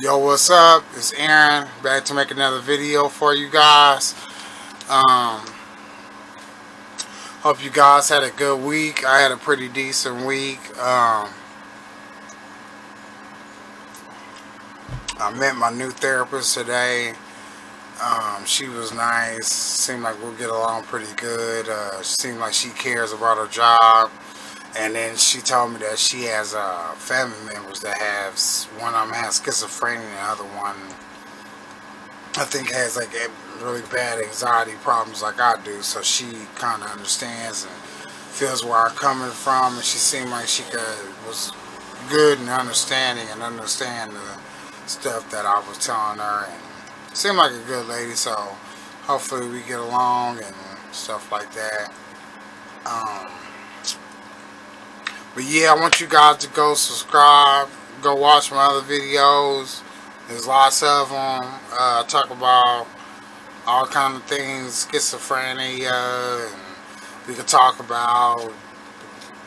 Yo, what's up? It's Aaron, back to make another video for you guys. Um, Hope you guys had a good week. I had a pretty decent week. I met my new therapist today. She was nice. Seemed like we'll get along pretty good. Seemed like she cares about her job. And then she told me that she has family members that have, one of them has schizophrenia and the other one I think has like really bad anxiety problems like I do. So she kind of understands and feels where I'm coming from, and she seemed like she was good in understanding and understand the stuff that I was telling her, and seemed like a good lady. So hopefully we get along and stuff like that. But yeah, I want you guys to go subscribe, go watch my other videos. There's lots of them. I talk about all kind of things, schizophrenia, and we can talk about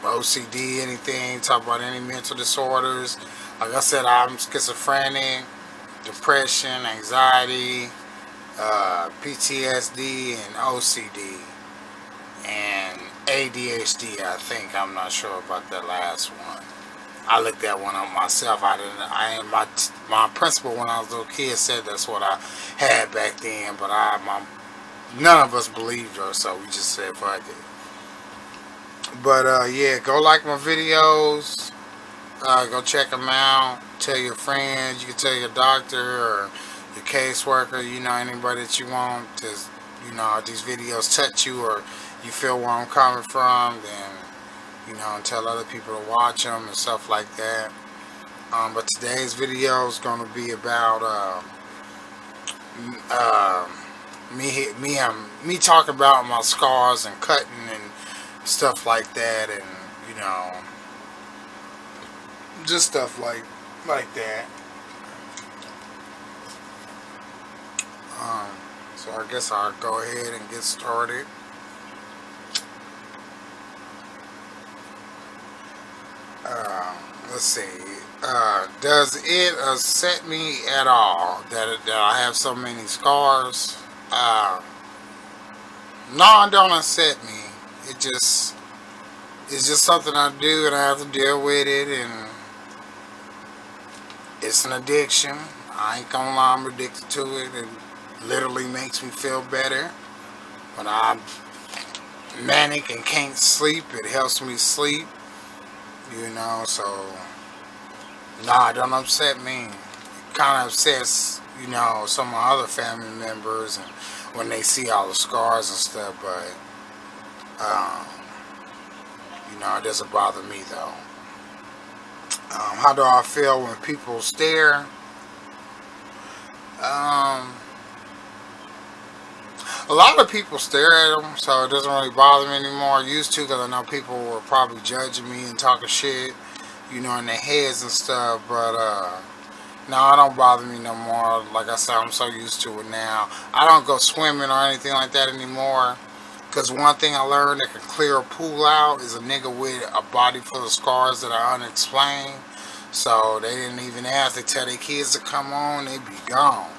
OCD, anything, talk about any mental disorders. Like I said, I'm schizophrenic, depression, anxiety, PTSD, and OCD, and ADHD, I think. I'm not sure about that last one. I looked that one up myself. My principal when I was a little kid said that's what I had back then, but none of us believed her, so we just said fuck it. But yeah, go like my videos, go check them out, tell your friends, you can tell your doctor or your caseworker, anybody that you want, because, if these videos touch you or you feel where I'm coming from, then, and tell other people to watch them and stuff like that. But today's video is going to be about me talking about my scars and cutting and stuff like that, and just stuff like that. So I guess I'll go ahead and get started. Let's see. Does it upset me at all that I have so many scars? No, it don't upset me. It's just something I do, and I have to deal with it, and it's an addiction. I ain't gonna lie, I'm addicted to it. It literally makes me feel better. When I'm manic and can't sleep, it helps me sleep. So nah, it don't upset me. It kind of upsets, some of my other family members, and when they see all the scars and stuff, but it doesn't bother me though. How do I feel when people stare? A lot of people stare at them, so it doesn't really bother me anymore. I used to, because I know people were probably judging me and talking shit, in their heads and stuff, but no, it don't bother me no more. Like I said, I'm so used to it now. I don't go swimming or anything like that anymore, because one thing I learned that can clear a pool out is a nigga with a body full of scars that are unexplained. So they didn't even ask. They tell their kids to come on, they be gone.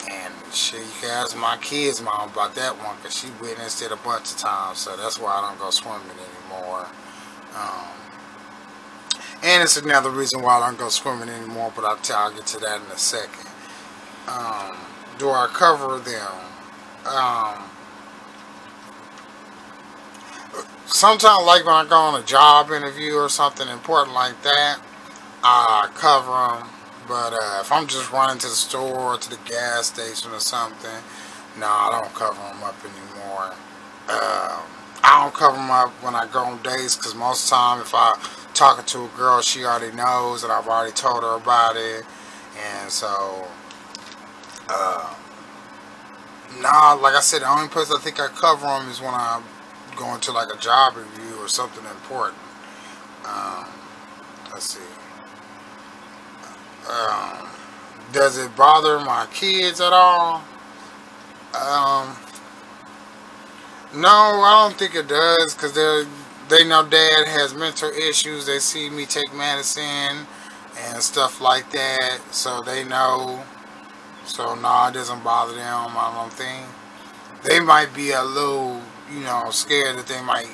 And shit, you can ask my kids' mom about that one, because she witnessed it a bunch of times. So that's why I don't go swimming anymore. And it's another reason why I don't go swimming anymore, but I'll get to that in a second. Do I cover them? Sometimes, like when I go on a job interview or something important like that, I cover them. But if I'm just running to the store or to the gas station or something, no, I don't cover them up anymore. I don't cover them up when I go on dates, because most of the time if I'm talking to a girl, she already knows that I've already told her about it. And so, nah, like I said, the only place I think I cover them is when I'm going to like a job review or something important. Let's see. Does it bother my kids at all? No, I don't think it does, because they know Dad has mental issues. They see me take medicine, and stuff like that, so they know. So no, it doesn't bother them. I don't think they might be a little, scared that they might,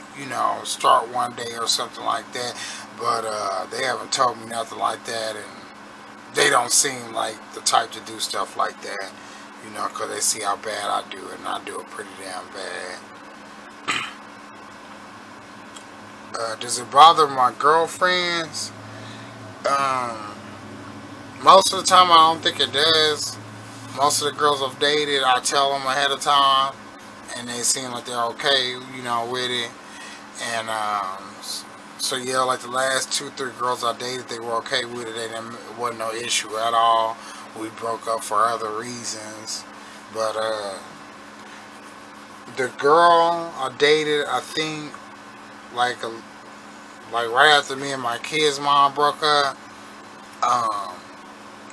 start one day or something like that. But they haven't told me nothing like that, and they don't seem like the type to do stuff like that, because they see how bad I do it, and I do it pretty damn bad. Does it bother my girlfriends? Most of the time, I don't think it does. Most of the girls I've dated, I tell them ahead of time, and they seem like they're okay, with it. And so yeah, like the last 2, 3 girls I dated, they were okay with it. It wasn't no issue at all. We broke up for other reasons, but the girl I dated, I think, like right after me and my kid's mom broke up,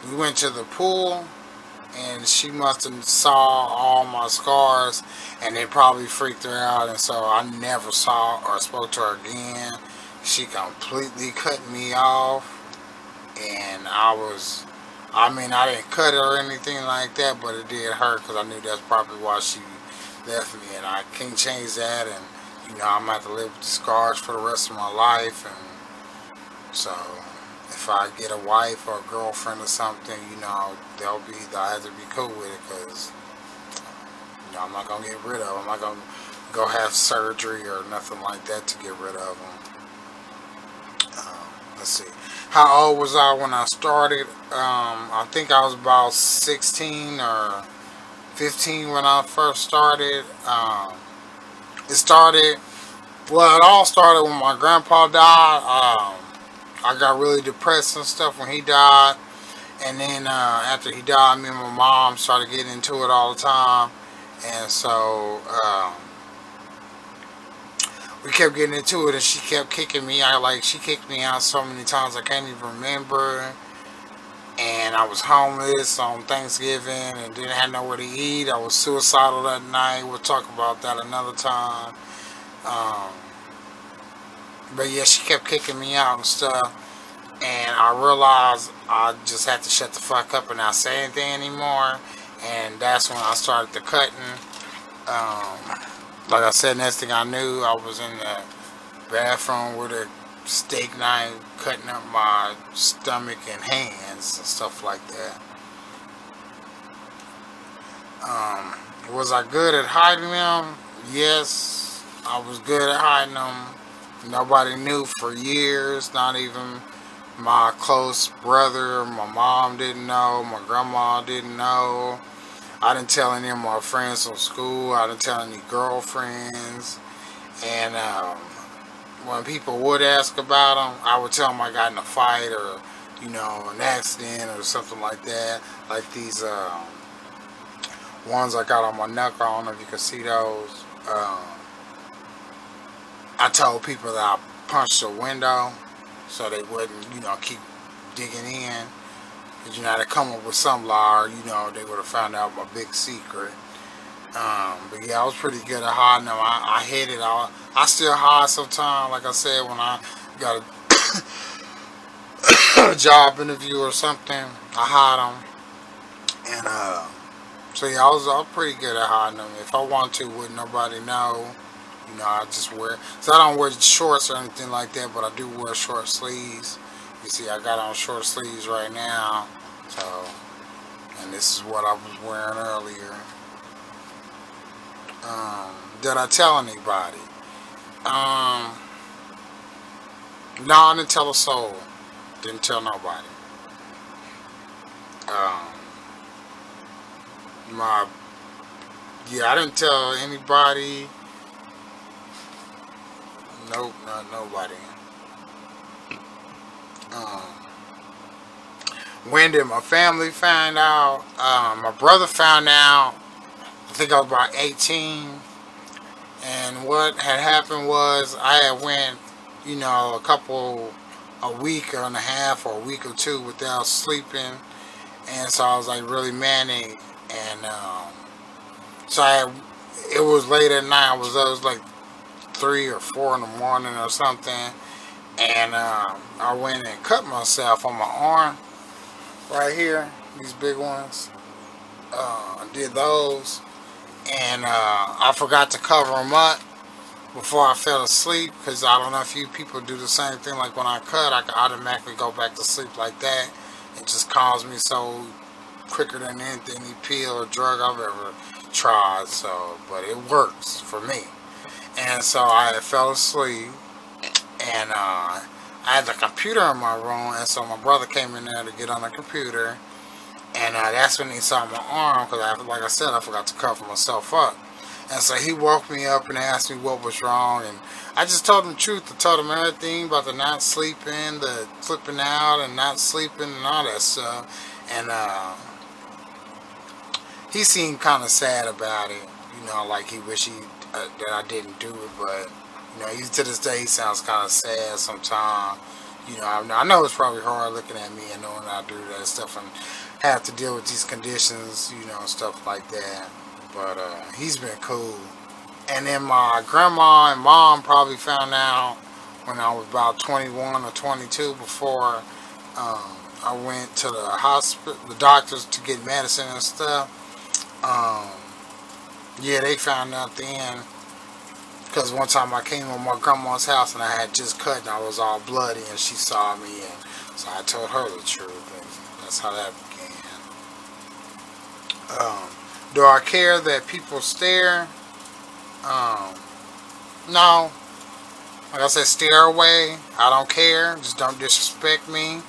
we went to the pool, and she must have saw all my scars, and it probably freaked her out, and so I never saw or spoke to her again. She completely cut me off, and I didn't cut her or anything like that, but it did hurt, because I knew that's probably why she left me, and I can't change that, and I'm gonna have to live with the scars for the rest of my life. And so if I get a wife or a girlfriend or something, I have to be cool with it, because I'm not gonna get rid of them. I'm not gonna go have surgery or nothing like that to get rid of them. Let's see. How old was I when I started? I think I was about 16 or 15 when I first started. It all started when my grandpa died. I got really depressed and stuff when he died. And then after he died, me and my mom started getting into it all the time. And so we kept getting into it, and she kept kicking me out. Like, she kicked me out so many times I can't even remember. And I was homeless on Thanksgiving and didn't have nowhere to eat. I was suicidal that night. We'll talk about that another time. But yeah, she kept kicking me out and stuff. And I realized I just had to shut the fuck up and not say anything anymore. And that's when I started the cutting. Like I said, next thing I knew, I was in the bathroom with a steak knife cutting up my stomach and hands and stuff like that. Was I good at hiding them? Yes, I was good at hiding them. Nobody knew for years, not even my close brother. My mom didn't know, my grandma didn't know. I didn't tell any of my friends from school. I didn't tell any girlfriends. And when people would ask about them, I would tell them I got in a fight or, an accident or something like that. Like these ones I got on my knuckle. I don't know if you can see those. I told people that I punched a window so they wouldn't, keep digging in. Because, I had to come up with some lie, or, they would have found out my big secret. But yeah, I was pretty good at hiding them. I hid it. I still hide sometimes. Like I said, when I got a job interview or something, I hide them. And so yeah, I was pretty good at hiding them. If I want to, wouldn't nobody know. I just wear. So I don't wear shorts or anything like that, but I do wear short sleeves. You see, I got on short sleeves right now. So, and this is what I was wearing earlier. Did I tell anybody? No, I didn't tell a soul. Didn't tell nobody. I didn't tell anybody. Nope, not nobody. When did my family find out? My brother found out, I think I was about 18. And what had happened was I had went, a week and a half or a week or two without sleeping. And so I was like really manic. And so it was late at night. It was like 3 or 4 in the morning or something. And I went and cut myself on my arm right here, these big ones. Did those, and I forgot to cover them up before I fell asleep, because I don't know if you people do the same thing. Like when I cut, I can automatically go back to sleep like that. It just calms me so quicker than anything, any pill or drug I've ever tried. So, but it works for me. And so I fell asleep, and I had the computer in my room, and so my brother came in there to get on the computer, and that's when he saw my arm, because like I said, I forgot to cover myself up. And so he woke me up and asked me what was wrong, and I just told him the truth. I told him everything about the not sleeping, the flipping out and not sleeping and all that stuff. And he seemed kind of sad about it, you know, like he wished that I didn't do it, but you know, to this day he sounds kind of sad sometimes. You know, I know it's probably hard looking at me and knowing that I do that stuff and have to deal with these conditions, you know, stuff like that. But he's been cool. And then my grandma and mom probably found out when I was about 21 or 22, before I went to the hospital, the doctors, to get medicine and stuff. Yeah, they found out then, because one time I came to my grandma's house and I had just cut and I was all bloody, and she saw me, and so I told her the truth, and that's how that began. Do I care that people stare? No. Like I said, stare away. I don't care. Just don't disrespect me.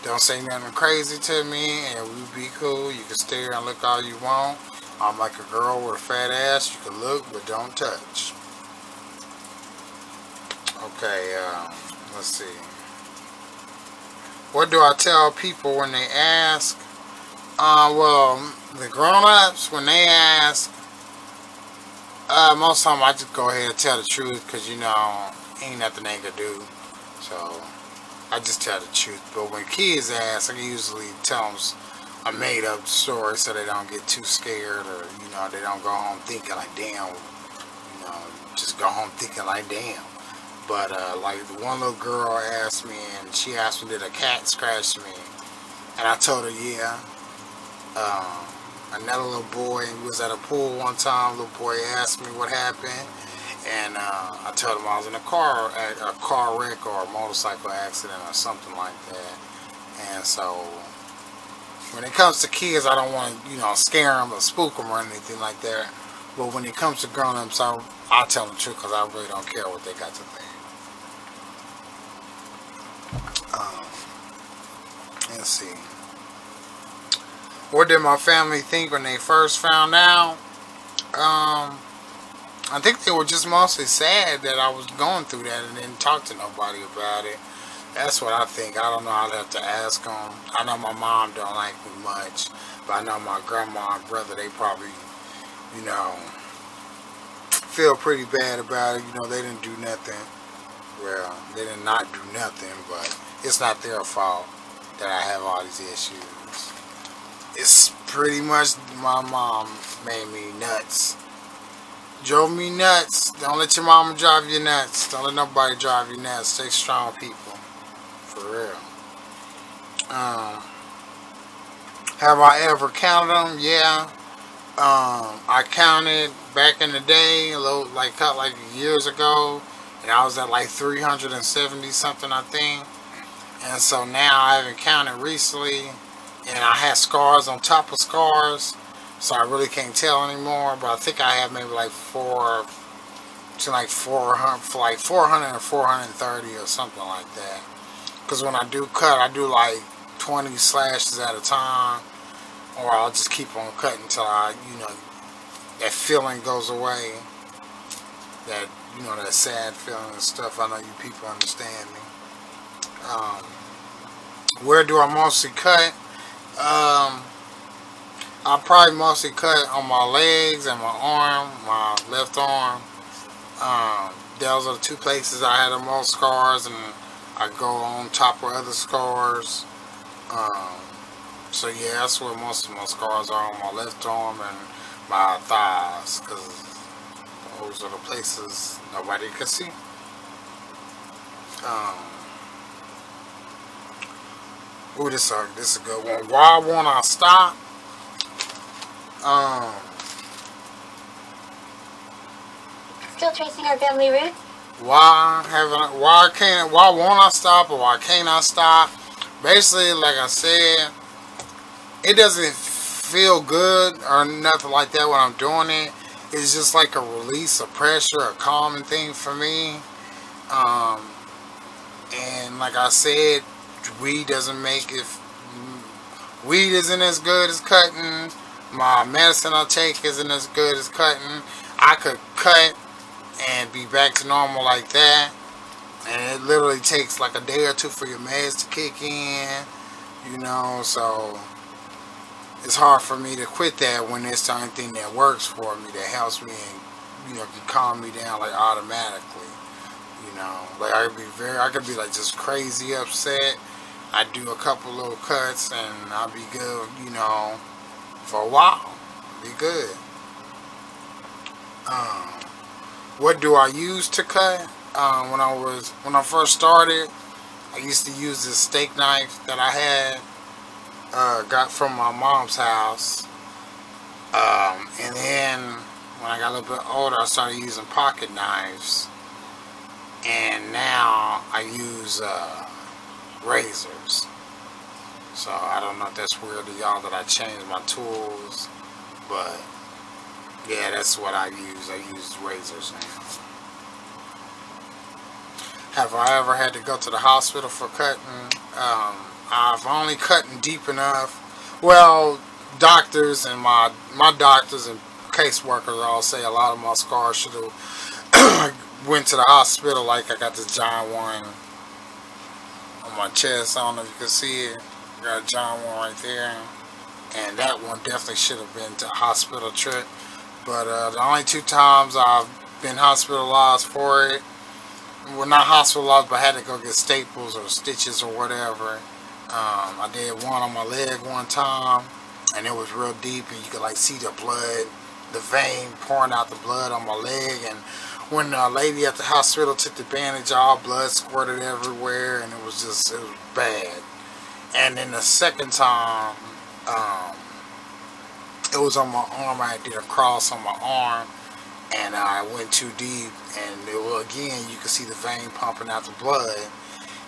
Don't say nothing crazy to me, and we be cool. You can stare and look all you want. I'm like a girl with a fat ass. You can look, but don't touch. Okay, let's see. What do I tell people when they ask? Well, the grown-ups, when they ask, most of the time I just go ahead and tell the truth, because, you know, ain't nothing they can do. So, I just tell the truth. But when kids ask, I usually tell them a made-up story so they don't get too scared, or, you know, they don't go home thinking like, damn, you know, just go home thinking like, damn. But, like, one little girl asked me, and she asked me, did a cat scratch me? And I told her, yeah. Another little boy was at a pool one time. Little boy asked me what happened, and I told him I was in a car wreck or a motorcycle accident or something like that. And so when it comes to kids, I don't want to, you know, scare them or spook them or anything like that. But when it comes to grown-ups, I tell them the truth, because I really don't care what they got to think. Let's see. What did my family think when they first found out? I think they were just mostly sad that I was going through that and didn't talk to nobody about it. That's what I think. I don't know. I'd have to ask them. I know my mom don't like me much, but I know my grandma and brother, they probably, you know, feel pretty bad about it. You know, they didn't do nothing. Well, they did not do nothing, but it's not their fault that I have all these issues. It's pretty much my mom made me nuts. Drove me nuts. Don't let your mama drive you nuts. Don't let nobody drive you nuts. Stay strong, people. For real. Have I ever counted them? Yeah. I counted back in the day, like years ago, and I was at like 370 something, I think. And so now I haven't counted recently, and I had scars on top of scars, so I really can't tell anymore. But I think I have maybe like 400 or 430 or something like that. Because when I do cut, I do like 20 slashes at a time, or I'll just keep on cutting until that feeling goes away. That, that sad feeling and stuff. I know you people understand me. Where do I mostly cut? I probably mostly cut on my legs and my arm, my left arm. Those are the two places I had the most scars, and I go on top of other scars. So yeah, that's where most of my scars are, on my left arm and my thighs, because those are the places nobody can see. Ooh, this is a good one. Why won't I stop? Um, Still tracing our family roots? Why won't I stop, or why can't I stop? Basically, like I said, it doesn't feel good or nothing like that when I'm doing it. It's just like a release of pressure, a calming thing for me. Um, and like I said, weed doesn't make it. Weed isn't as good as cutting. My medicine I take isn't as good as cutting. I could cut and be back to normal like that, and it literally takes like a day or two for your meds to kick in, you know. So it's hard for me to quit that when it's the only thing that works for me, that helps me and, you know, can calm me down like automatically, you know. Like I could be like just crazy upset. I do a couple little cuts and I'll be good, you know, for a while. Be good. What do I use to cut? When I first started, I used to use this steak knife that I had got from my mom's house. And then when I got a little bit older, I started using pocket knives. And now I use razors. So I don't know if that's weird to y'all that I changed my tools, but yeah, that's what I use. I use razors now. Have I ever had to go to the hospital for cutting? I've only cut deep enough. Well, doctors and my doctors and caseworkers all say a lot of my scars should have went to the hospital. Like I got this John 1 on my chest. I don't know if you can see it. I got a John 1 right there. And that one definitely should have been to a hospital trip. But the only 2 times I've been hospitalized for it, well, not hospitalized, but I had to go get staples or stitches or whatever. I did one on my leg one time, and it was real deep, and you could like see the blood, the vein pouring out the blood on my leg. And when the lady at the hospital took the bandage off, blood squirted everywhere, and it was bad. And then the second time, it was on my arm. I did a cross on my arm, and I went too deep, and again you could see the vein pumping out the blood.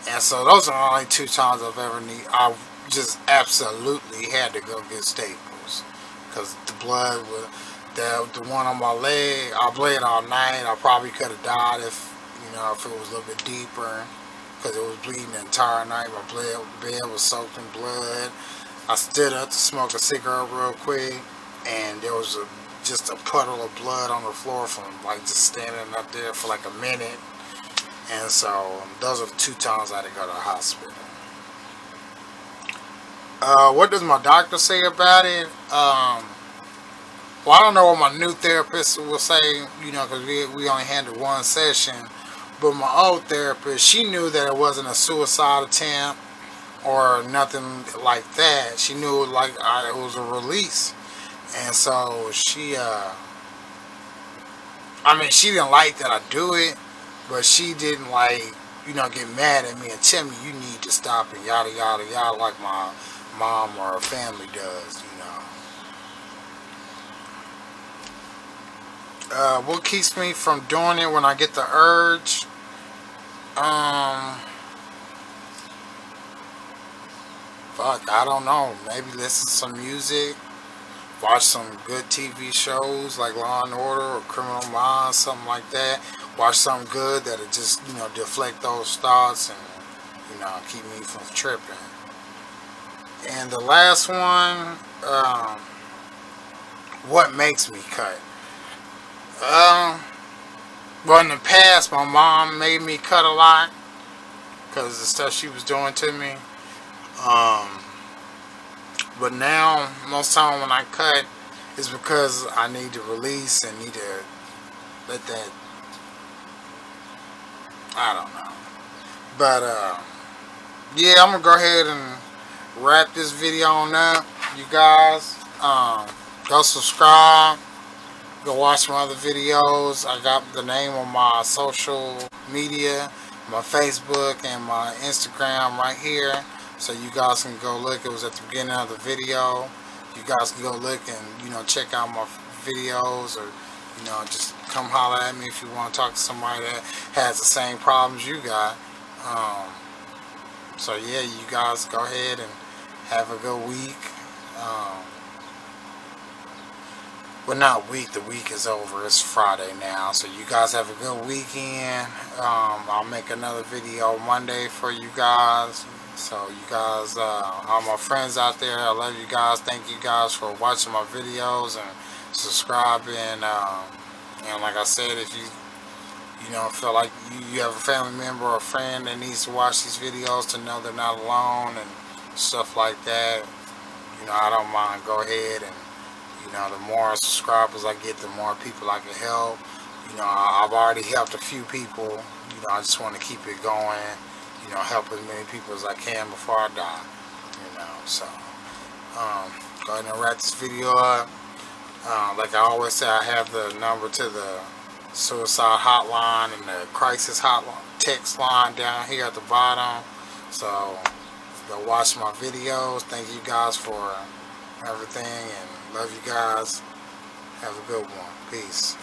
And so those are the only 2 times I just absolutely had to go get staples, because the blood was the one on my leg. I bled all night. I probably could have died if it was a little bit deeper, because it was bleeding the entire night. My bed was soaked in blood. I stood up to smoke a cigarette real quick, and there was just a puddle of blood on the floor from like just standing up there for like a minute. And so those are the 2 times I had to go to the hospital. What does my doctor say about it? Well, I don't know what my new therapist will say, because we only handled 1 session. But my old therapist, she knew that it wasn't a suicide attempt or nothing like that. She knew it was a release. And so she didn't like that I do it, but she didn't get mad at me and tell me you need to stop and yada yada yada like my mom or her family does, What keeps me from doing it when I get the urge? Fuck, I don't know. Maybe listen to some music. Watch some good TV shows like Law and Order or Criminal Minds, something like that. Watch something good that'll just, deflect those thoughts and, keep me from tripping. And the last one, what makes me cut? Well, in the past, my mom made me cut a lot because of the stuff she was doing to me. But now, most time when I cut, it's because I need to release and need to let that, I don't know. But, yeah, I'm going to go ahead and wrap this video on up, you guys. Go subscribe. Go watch my other videos. I got the name of my social media, my Facebook and my Instagram right here. So you guys can go look. It was at the beginning of the video. You guys can go look and, you know, check out my videos, or, you know, just come holler at me if you want to talk to somebody that has the same problems you got. So yeah, you guys go ahead and have a good week. Well, not week, the week is over. It's Friday now. So you guys have a good weekend. I'll make another video Monday for you guys. So you guys, all my friends out there, I love you guys. Thank you guys for watching my videos and subscribing. And like I said, if you know, feel like you have a family member or a friend that needs to watch these videos to know they're not alone and stuff like that, you know, I don't mind. Go ahead, and, you know, the more subscribers I get, the more people I can help. You know, I've already helped a few people. You know, I just want to keep it going. You know, help as many people as I can before I die. You know, so go ahead and wrap this video up. Like I always say, I have the number to the suicide hotline and the crisis hotline text line down here at the bottom. So go watch my videos. Thank you guys for everything, and love you guys. Have a good one. Peace.